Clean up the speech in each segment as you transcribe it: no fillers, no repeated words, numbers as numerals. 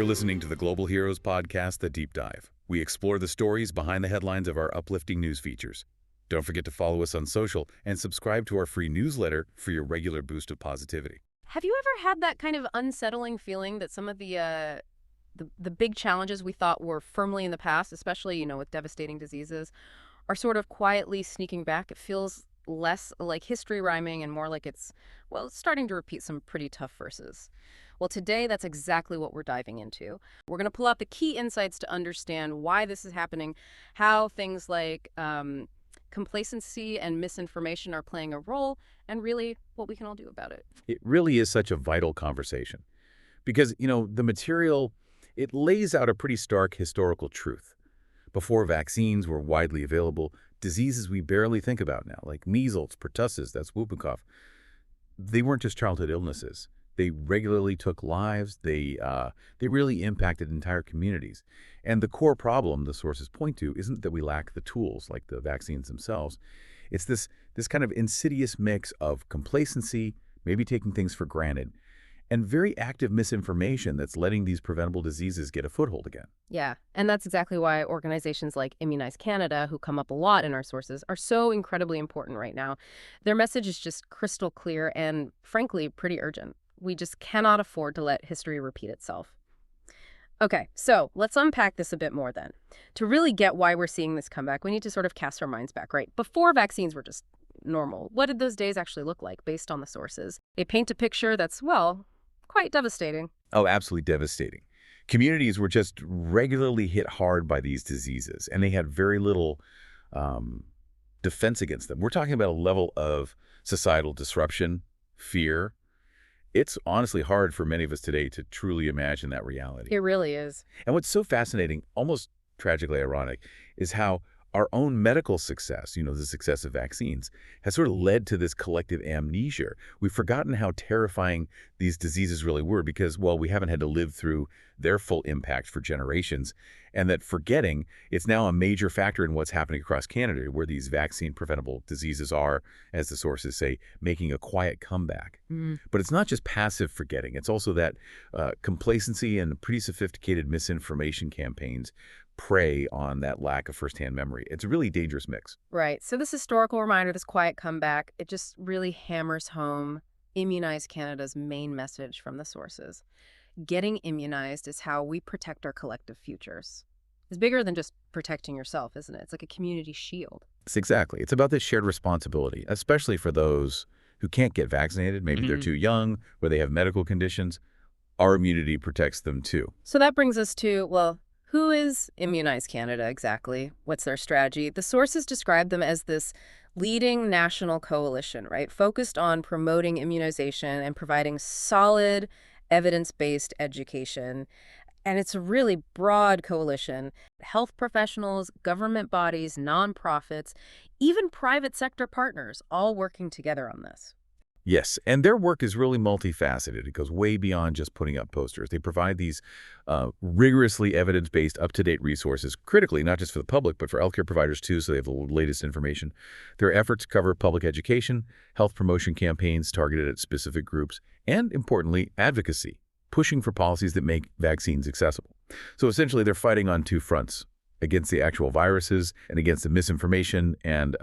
listening to the Global Heroes podcast, The Deep Dive. We explore the stories behind the headlines of our uplifting news features. Don't forget to follow us on social and subscribe to our free newsletter for your regular boost of positivity. Have you ever had that kind of unsettling feeling that some of the big challenges we thought were firmly in the past, especially, with devastating diseases, are sort of quietly sneaking back? It feels less like history rhyming and more like it's starting to repeat some pretty tough verses. Well, today, that's exactly what we're diving into. We're going to pull out the key insights to understand why this is happening, how things like complacency and misinformation are playing a role, and really what we can all do about it. It really is such a vital conversation because, the material, it lays out a pretty stark historical truth. Before vaccines were widely available, diseases we barely think about now, like measles, pertussis, that's whooping cough, they weren't just childhood illnesses. They regularly took lives. They really impacted entire communities. And the core problem the sources point to isn't that we lack the tools, like the vaccines themselves. It's this kind of insidious mix of complacency, maybe taking things for granted, and very active misinformation that's letting these preventable diseases get a foothold again. Yeah, and that's exactly why organizations like Immunize Canada, who come up a lot in our sources, are so incredibly important right now. Their message is just crystal clear and, frankly, pretty urgent. We just cannot afford to let history repeat itself. Okay, so let's unpack this a bit more then. To really get why we're seeing this comeback, we need to sort of cast our minds back, right? Before vaccines were just normal, what did those days actually look like based on the sources? They paint a picture that's, quite devastating. Oh, absolutely devastating. Communities were just regularly hit hard by these diseases, and they had very little defense against them. We're talking about a level of societal disruption, fear. It's honestly hard for many of us today to truly imagine that reality. It really is. And what's so fascinating, almost tragically ironic, is how our own medical success, the success of vaccines, has sort of led to this collective amnesia. We've forgotten how terrifying these diseases really were because, we haven't had to live through their full impact for generations. And that forgetting, it's now a major factor in what's happening across Canada, where these vaccine-preventable diseases are, as the sources say, making a quiet comeback. But it's not just passive forgetting. It's also that complacency and pretty sophisticated misinformation campaigns prey on that lack of firsthand memory. It's a really dangerous mix. Right. So this historical reminder, this quiet comeback, it just really hammers home Immunize Canada's main message from the sources. Getting immunized is how we protect our collective futures. It's bigger than just protecting yourself, isn't it? It's like a community shield. Exactly. It's about this shared responsibility, especially for those who can't get vaccinated. Maybe they're too young, or they have medical conditions. Our immunity protects them too. So that brings us to, who is Immunize Canada exactly? What's their strategy? The sources describe them as this leading national coalition, right? Focused on promoting immunization and providing solid, evidence-based education. And it's a really broad coalition. Health professionals, government bodies, nonprofits, even private sector partners, all working together on this. Yes, and their work is really multifaceted. It goes way beyond just putting up posters. They provide these rigorously evidence-based, up-to-date resources, critically, not just for the public, but for healthcare providers too, so they have the latest information. Their efforts cover public education, health promotion campaigns targeted at specific groups, and, importantly, advocacy, pushing for policies that make vaccines accessible. So essentially, they're fighting on two fronts, against the actual viruses and against the misinformation and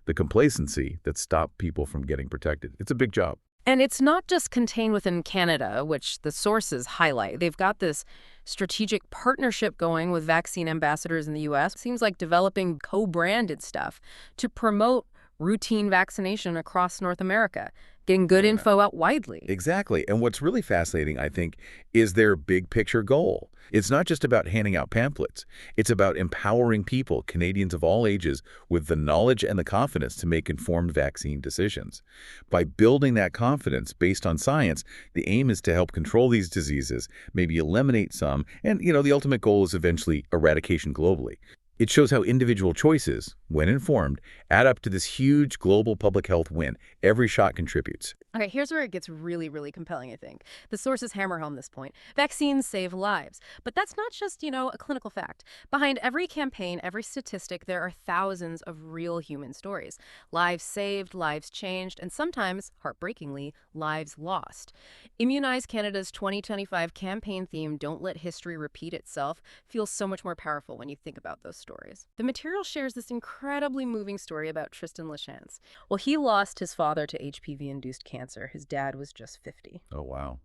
the complacency that stop people from getting protected. It's a big job. And it's not just contained within Canada, which the sources highlight. They've got this strategic partnership going with vaccine ambassadors in the U.S. It seems like developing co-branded stuff to promote routine vaccination across North America, getting good info out widely. Exactly. And what's really fascinating, I think, is their big picture goal. It's not just about handing out pamphlets. It's about empowering people, Canadians of all ages, with the knowledge and the confidence to make informed vaccine decisions. By building that confidence based on science, the aim is to help control these diseases, maybe eliminate some, and, the ultimate goal is eventually eradication globally. It shows how individual choices, when informed, add up to this huge global public health win. Every shot contributes. Okay, here's where it gets really, really compelling, I think. The sources hammer home this point. Vaccines save lives. But that's not just, a clinical fact. Behind every campaign, every statistic, there are thousands of real human stories. Lives saved, lives changed, and sometimes, heartbreakingly, lives lost. Immunize Canada's 2025 campaign theme, Don't Let History Repeat Itself, feels so much more powerful when you think about those stories. The material shares this incredibly moving story about Tristan Lachance. Well, he lost his father to HPV-induced cancer. His dad was just 50. Oh, wow.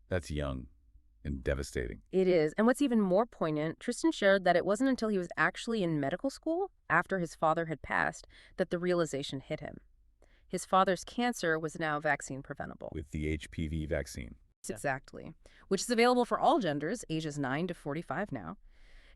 That's young and devastating. It is. And what's even more poignant, Tristan shared that it wasn't until he was actually in medical school, after his father had passed, that the realization hit him. His father's cancer was now vaccine preventable. With the HPV vaccine. Exactly. Which is available for all genders, ages 9 to 45 now.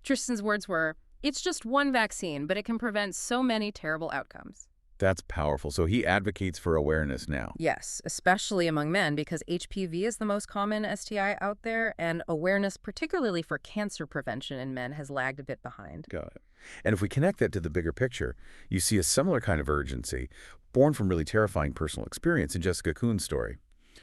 Tristan's words were, "It's just one vaccine, but it can prevent so many terrible outcomes." That's powerful. So he advocates for awareness now. Yes, especially among men, because HPV is the most common STI out there, and awareness, particularly for cancer prevention in men, has lagged a bit behind. Got it. And if we connect that to the bigger picture, you see a similar kind of urgency, born from really terrifying personal experience in Jessica Kuhn's story.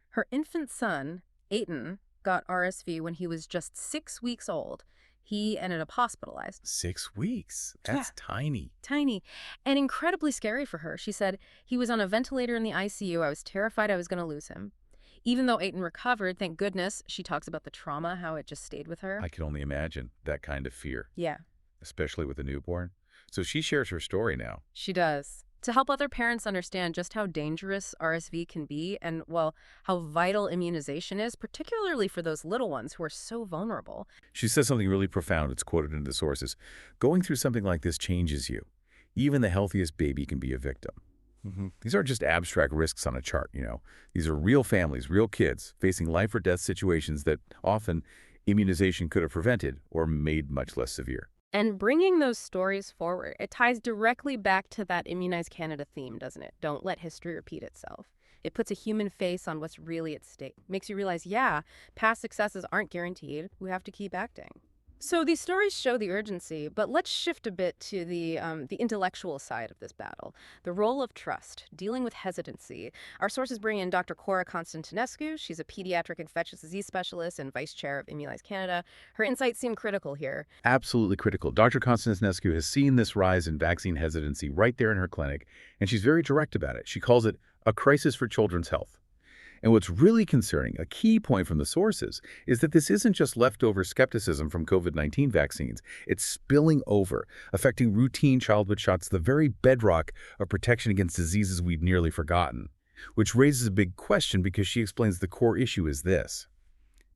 Her infant son, Aiton, got RSV when he was just 6 weeks old. He ended up hospitalized. 6 weeks? That's tiny. Tiny. And incredibly scary for her. She said, "He was on a ventilator in the ICU. I was terrified I was going to lose him." Even though Aiton recovered, thank goodness, she talks about the trauma, how it just stayed with her. I can only imagine that kind of fear. Yeah. Especially with a newborn. So she shares her story now. She does. To help other parents understand just how dangerous RSV can be and, well, how vital immunization is, particularly for those little ones who are so vulnerable. She says something really profound. It's quoted in the sources. Going through something like this changes you. Even the healthiest baby can be a victim. These aren't just abstract risks on a chart, These are real families, real kids, facing life or death situations that often immunization could have prevented or made much less severe. And bringing those stories forward, it ties directly back to that Immunize Canada theme, doesn't it? Don't let history repeat itself. It puts a human face on what's really at stake. Makes you realize, yeah, past successes aren't guaranteed. We have to keep acting. So these stories show the urgency, but let's shift a bit to the intellectual side of this battle. The role of trust, dealing with hesitancy. Our sources bring in Dr. Cora Constantinescu. She's a pediatric infectious disease specialist and vice chair of Immunize Canada. Her insights seem critical here. Absolutely critical. Dr. Constantinescu has seen this rise in vaccine hesitancy right there in her clinic, and she's very direct about it. She calls it a crisis for children's health. And what's really concerning, a key point from the sources, is that this isn't just leftover skepticism from COVID-19 vaccines. It's spilling over, affecting routine childhood shots, the very bedrock of protection against diseases we'd nearly forgotten. Which raises a big question because she explains the core issue is this.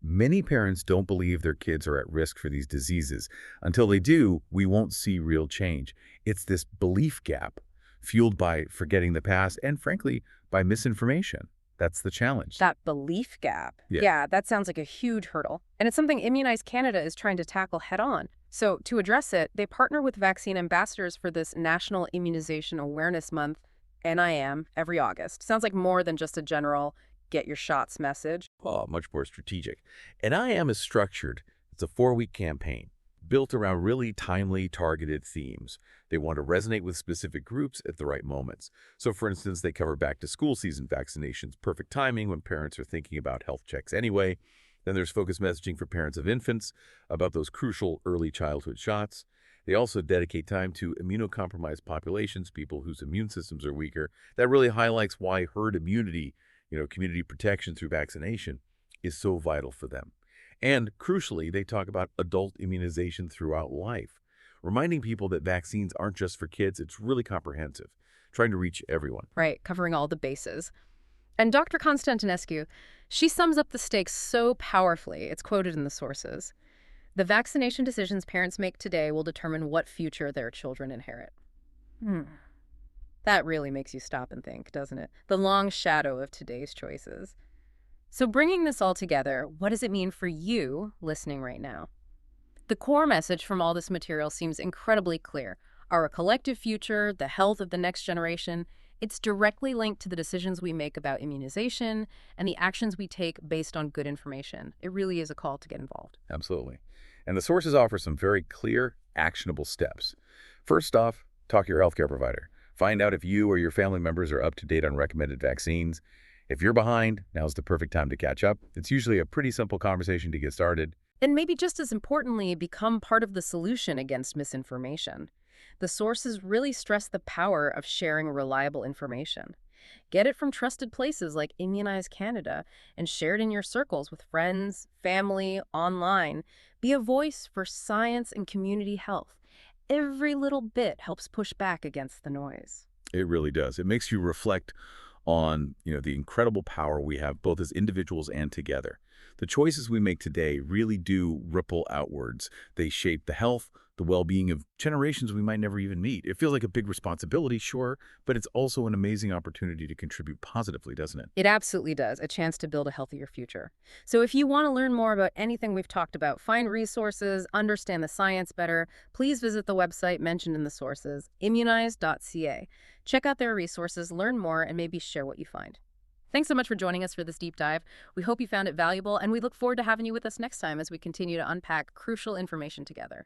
Many parents don't believe their kids are at risk for these diseases. Until they do, we won't see real change. It's this belief gap, fueled by forgetting the past and, frankly, by misinformation. That's the challenge. That belief gap. Yeah, that sounds like a huge hurdle. And it's something Immunize Canada is trying to tackle head on. So to address it, they partner with vaccine ambassadors for this National Immunization Awareness Month, NIM, every August. Sounds like more than just a general get your shots message. Oh, much more strategic. NIM is structured. It's a 4-week campaign built around really timely, targeted themes. They want to resonate with specific groups at the right moments. So, for instance, they cover back-to-school season vaccinations, perfect timing when parents are thinking about health checks anyway. Then there's focused messaging for parents of infants about those crucial early childhood shots. They also dedicate time to immunocompromised populations, people whose immune systems are weaker. That really highlights why herd immunity, community protection through vaccination, is so vital for them. And crucially, they talk about adult immunization throughout life, reminding people that vaccines aren't just for kids. It's really comprehensive, trying to reach everyone. Right, covering all the bases. And Dr. Constantinescu, she sums up the stakes so powerfully. It's quoted in the sources. The vaccination decisions parents make today will determine what future their children inherit. That really makes you stop and think, doesn't it? The long shadow of today's choices. So bringing this all together, what does it mean for you listening right now? The core message from all this material seems incredibly clear. Our collective future, the health of the next generation, it's directly linked to the decisions we make about immunization and the actions we take based on good information. It really is a call to get involved. Absolutely. And the sources offer some very clear, actionable steps. First off, talk to your healthcare provider. Find out if you or your family members are up to date on recommended vaccines. If you're behind, now's the perfect time to catch up. It's usually a pretty simple conversation to get started. And maybe just as importantly, become part of the solution against misinformation. The sources really stress the power of sharing reliable information. Get it from trusted places like Immunize Canada and share it in your circles with friends, family, online. Be a voice for science and community health. Every little bit helps push back against the noise. It really does. It makes you reflect on, the incredible power we have both as individuals and together. The choices we make today really do ripple outwards. They shape the health, the well-being of generations we might never even meet. It feels like a big responsibility, sure, but it's also an amazing opportunity to contribute positively, doesn't it? It absolutely does, a chance to build a healthier future. So if you want to learn more about anything we've talked about, find resources, understand the science better, please visit the website mentioned in the sources, immunize.ca. Check out their resources, learn more, and maybe share what you find. Thanks so much for joining us for this deep dive. We hope you found it valuable, and we look forward to having you with us next time as we continue to unpack crucial information together.